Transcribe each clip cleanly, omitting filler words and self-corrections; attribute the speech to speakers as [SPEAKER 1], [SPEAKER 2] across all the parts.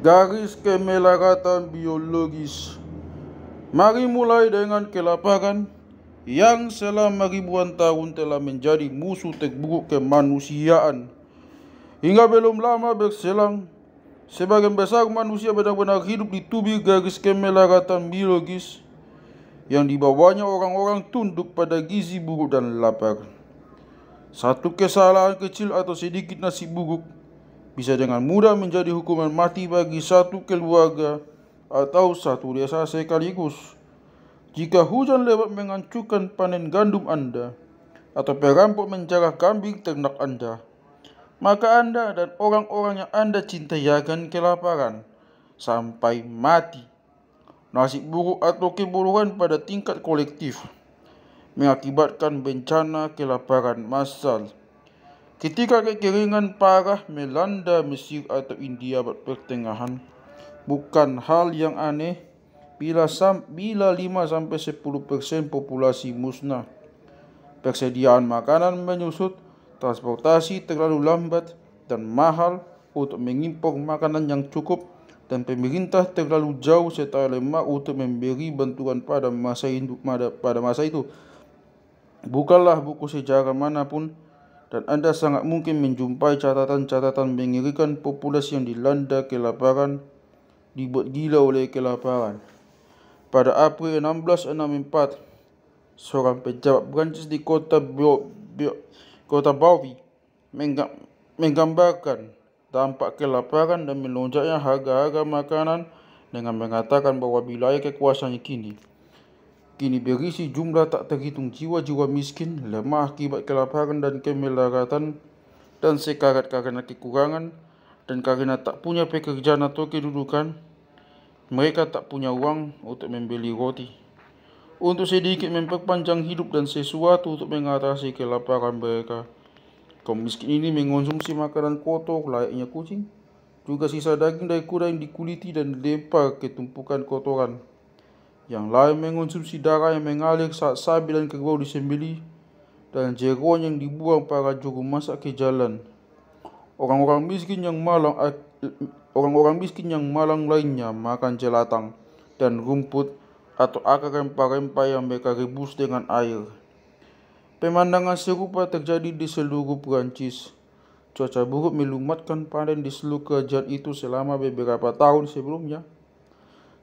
[SPEAKER 1] Garis kemelaratan biologis. Mari mulai dengan kelaparan yang selama ribuan tahun telah menjadi musuh terburuk kemanusiaan. Hingga belum lama berselang, sebagian besar manusia benar-benar hidup di tubir garis kemelaratan biologis yang dibawanya orang-orang tunduk pada gizi buruk dan lapar. Satu kesalahan kecil atau sedikit nasi buruk bisa dengan mudah menjadi hukuman mati bagi satu keluarga atau satu desa sekaligus. Jika hujan lebat menghancurkan panen gandum Anda, atau perampok menjarah kambing ternak Anda, maka Anda dan orang-orang yang Anda cintai akan kelaparan sampai mati. Nasib buruk atau kebodohan pada tingkat kolektif mengakibatkan bencana kelaparan massal. Ketika kekeringan parah melanda Mesir atau India abad pertengahan, bukan hal yang aneh bila 5-10% populasi musnah. Persediaan makanan menyusut, transportasi terlalu lambat dan mahal untuk mengimpor makanan yang cukup, dan pemerintah terlalu jauh serta lemah untuk memberi bantuan pada masa itu. Bukalah buku sejarah manapun dan Anda sangat mungkin menjumpai catatan-catatan mengerikan populasi yang dilanda kelaparan, dibuat gila oleh kelaparan. Pada April 1664, seorang pejabat Prancis di kota Bowie menggambarkan dampak kelaparan dan melonjaknya harga-harga makanan dengan mengatakan bahwa wilayah kekuasaannya kini berisi jumlah tak terhitung jiwa-jiwa miskin, lemah akibat kelaparan dan kemelaratan, dan sekarat karena kekurangan, dan karena tak punya pekerjaan atau kedudukan, mereka tak punya uang untuk membeli roti. Untuk sedikit memperpanjang hidup dan sesuatu untuk mengatasi kelaparan mereka, kaum miskin ini mengonsumsi makanan kotor layaknya kucing, juga sisa daging dari kuda yang dikuliti dan dilempar ke tumpukan kotoran. Yang lain mengonsumsi darah yang mengalir saat sapi dan kerbau disembelih, dan jeroan yang dibuang para juru masak ke jalan. Orang-orang miskin yang malang lainnya makan jelatang dan rumput atau akar rempah-rempah yang mereka rebus dengan air. Pemandangan serupa terjadi di seluruh Prancis. Cuaca buruk melumatkan panen di seluruh kerajaan itu selama beberapa tahun sebelumnya,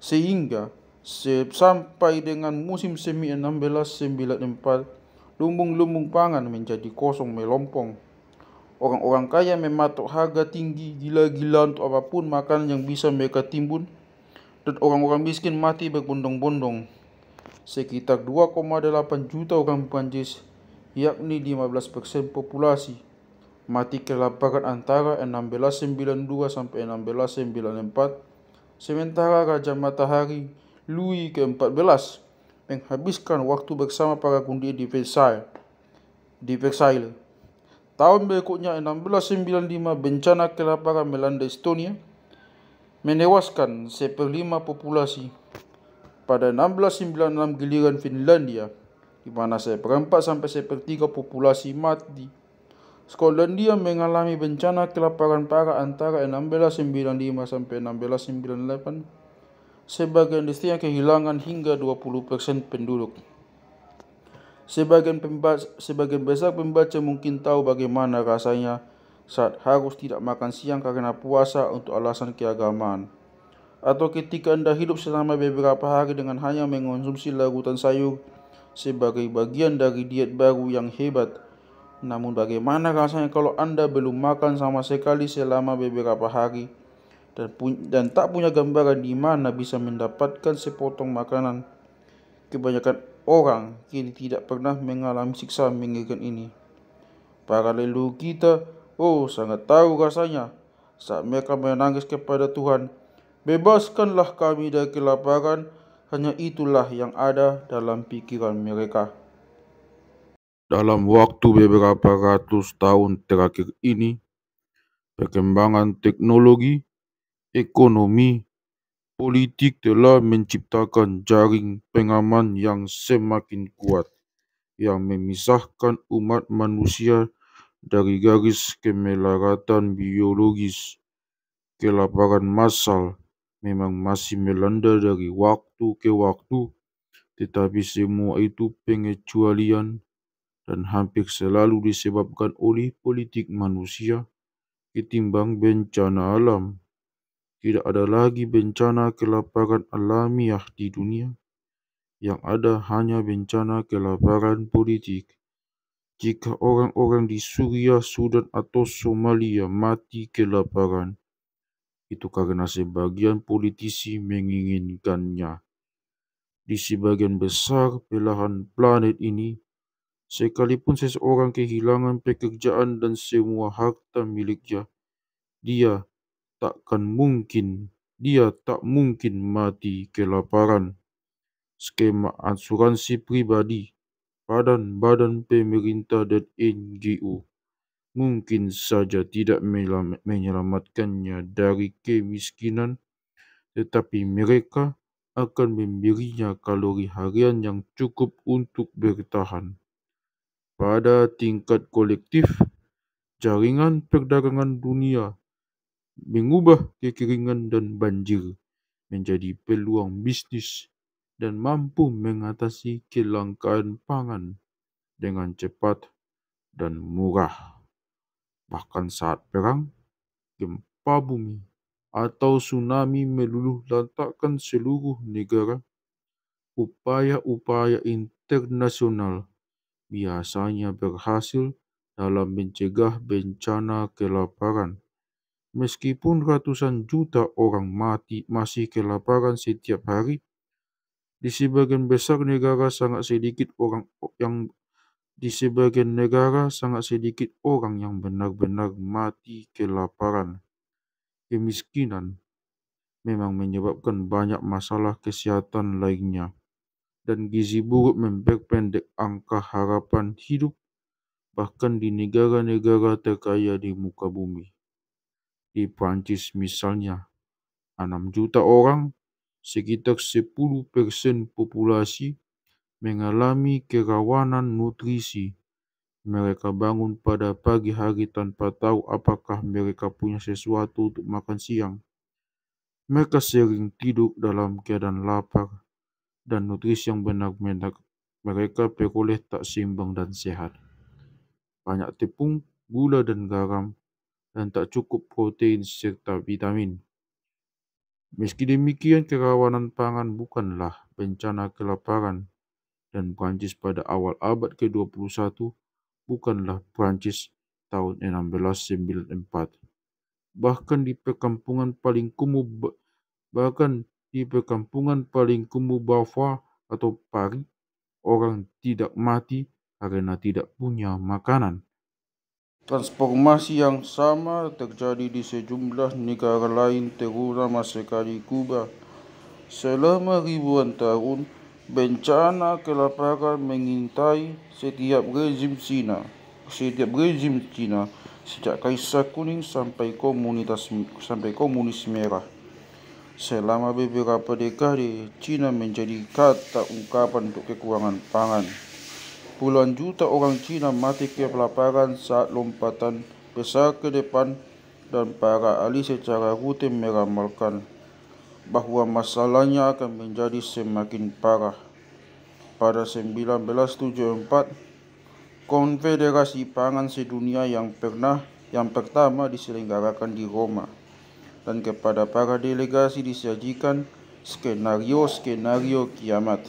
[SPEAKER 1] sehingga sampai dengan musim semi 1694, lumbung-lumbung pangan menjadi kosong melompong. Orang-orang kaya mematok harga tinggi gila-gila untuk apapun makanan yang bisa mereka timbun, dan orang-orang miskin mati berbondong-bondong. Sekitar 2,8 juta orang Prancis, yakni 15% populasi, mati kelaparan antara 1692 sampai 1694, sementara Raja Matahari Louis ke-14 menghabiskan waktu bersama para gundi di Versailles. Tahun berikutnya 1695, bencana kelaparan melanda Estonia, menewaskan 1/5 populasi. Pada 1696 giliran Finlandia, di mana 1/4 sampai 1/3 populasi mati. Skotlandia mengalami bencana kelaparan parah antara 1695 sampai 1698. Sebagian distrik kehilangan hingga 20% penduduk. Sebagian besar pembaca mungkin tahu bagaimana rasanya saat harus tidak makan siang karena puasa untuk alasan keagamaan, atau ketika Anda hidup selama beberapa hari dengan hanya mengonsumsi larutan sayur sebagai bagian dari diet baru yang hebat. Namun bagaimana rasanya kalau Anda belum makan sama sekali selama beberapa hari dan tak punya gambaran di mana bisa mendapatkan sepotong makanan? Kebanyakan orang kini tidak pernah mengalami siksa mengerikan ini. Para leluhur kita, sangat tahu rasanya saat mereka menangis kepada Tuhan, "Bebaskanlah kami dari kelaparan." Hanya itulah yang ada dalam pikiran mereka. Dalam waktu beberapa ratus tahun terakhir ini, perkembangan teknologi, ekonomi, politik telah menciptakan jaring pengaman yang semakin kuat, yang memisahkan umat manusia dari garis kemelaratan biologis. kelaparan massal memang masih melanda dari waktu ke waktu, tetapi semua itu pengecualian dan hampir selalu disebabkan oleh politik manusia ketimbang bencana alam. Tidak ada lagi bencana kelaparan alamiah di dunia, yang ada hanya bencana kelaparan politik. Jika orang-orang di Suriah, Sudan, atau Somalia mati kelaparan, itu karena sebagian politisi menginginkannya. Di sebagian besar belahan planet ini, sekalipun seseorang kehilangan pekerjaan dan semua harta miliknya, dia dia tak mungkin mati kelaparan. Skema asuransi pribadi, badan-badan pemerintah dan NGO mungkin saja tidak menyelamatkannya dari kemiskinan, tetapi mereka akan memberinya kalori harian yang cukup untuk bertahan. Pada tingkat kolektif, jaringan perdagangan dunia mengubah kekeringan dan banjir menjadi peluang bisnis dan mampu mengatasi kelangkaan pangan dengan cepat dan murah. Bahkan saat perang, gempa bumi, atau tsunami meluluh lantakkan seluruh negara, upaya-upaya internasional biasanya berhasil dalam mencegah bencana kelaparan. Meskipun ratusan juta orang masih kelaparan setiap hari, di sebagian besar negara sangat sedikit orang yang benar-benar mati kelaparan. Kemiskinan memang menyebabkan banyak masalah kesehatan lainnya, dan gizi buruk memperpendek angka harapan hidup bahkan di negara-negara terkaya di muka bumi. Di Prancis misalnya, 6 juta orang, sekitar 10% populasi, mengalami kerawanan nutrisi. Mereka bangun pada pagi hari tanpa tahu apakah mereka punya sesuatu untuk makan siang. Mereka sering tidur dalam keadaan lapar, dan nutrisi yang benar-benar mereka peroleh tak seimbang dan sehat. Banyak tepung, gula dan garam, dan tak cukup protein serta vitamin. Meski demikian, kerawanan pangan bukanlah bencana kelaparan, dan Prancis pada awal abad ke-21 bukanlah Prancis tahun 1694. Bahkan di perkampungan paling kumuh Bavaria atau Paris, orang tidak mati karena tidak punya makanan. Transformasi yang sama terjadi di sejumlah negara lain, terutama sekali Kuba. Selama ribuan tahun, bencana kelaparan mengintai setiap rezim Cina, sejak Kaisar Kuning sampai Komunis Merah. Selama beberapa dekade, Cina menjadi kata ungkapan untuk kekurangan pangan. Puluhan juta orang Cina mati kelaparan saat lompatan besar ke depan, dan para ahli secara rutin meramalkan bahwa masalahnya akan menjadi semakin parah. Pada 1974, Konfederasi Pangan Sedunia yang pertama diselenggarakan di Roma, dan kepada para delegasi disajikan skenario kiamat.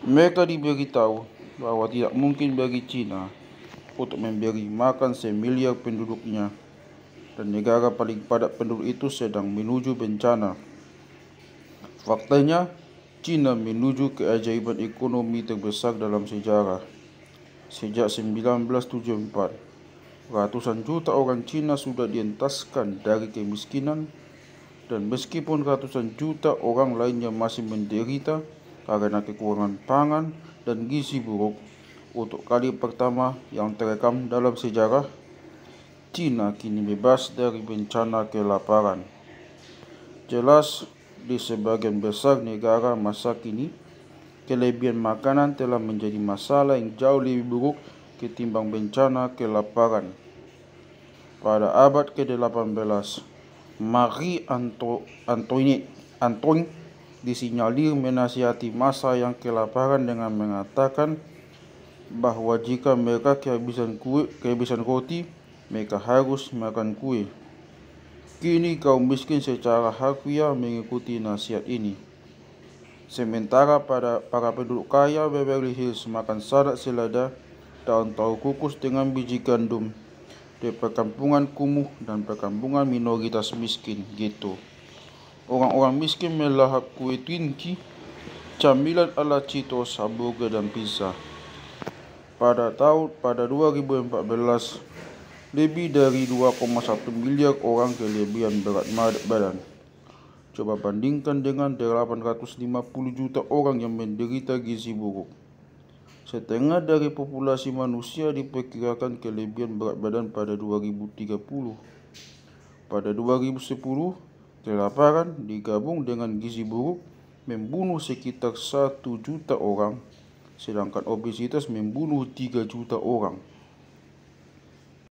[SPEAKER 1] Mereka diberitahu bahwa tidak mungkin bagi Cina untuk memberi makan 1 miliar penduduknya, dan negara paling padat penduduk itu sedang menuju bencana. Faktanya, Cina menuju keajaiban ekonomi terbesar dalam sejarah. Sejak 1974, ratusan juta orang Cina sudah dientaskan dari kemiskinan, dan meskipun ratusan juta orang lainnya masih menderita karena kekurangan pangan dan gizi buruk, untuk kali pertama yang terekam dalam sejarah, Cina kini bebas dari bencana kelaparan. Jelas, di sebagian besar negara masa kini, kelebihan makanan telah menjadi masalah yang jauh lebih buruk ketimbang bencana kelaparan. Pada abad ke-18, Marie Antoinette disinyalir menasihati massa yang kelaparan dengan mengatakan bahwa jika mereka kehabisan roti, mereka harus makan kue. Kini kaum miskin secara harfiah mengikuti nasihat ini. Sementara para penduduk kaya Beverly Hills makan salad selada, daun tahu kukus dengan biji gandum di perkampungan kumuh dan perkampungan minoritas miskin gitu. Orang-orang miskin melahap kue Twinkie, camilan ala Cheetos, hamburger dan pizza. Pada 2014, lebih dari 2,1 miliar orang kelebihan berat badan. Coba bandingkan dengan 850 juta orang yang menderita gizi buruk. Setengah dari populasi manusia diperkirakan kelebihan berat badan pada 2030. Pada 2010, kelaparan digabung dengan gizi buruk membunuh sekitar 1 juta orang, sedangkan obesitas membunuh 3 juta orang.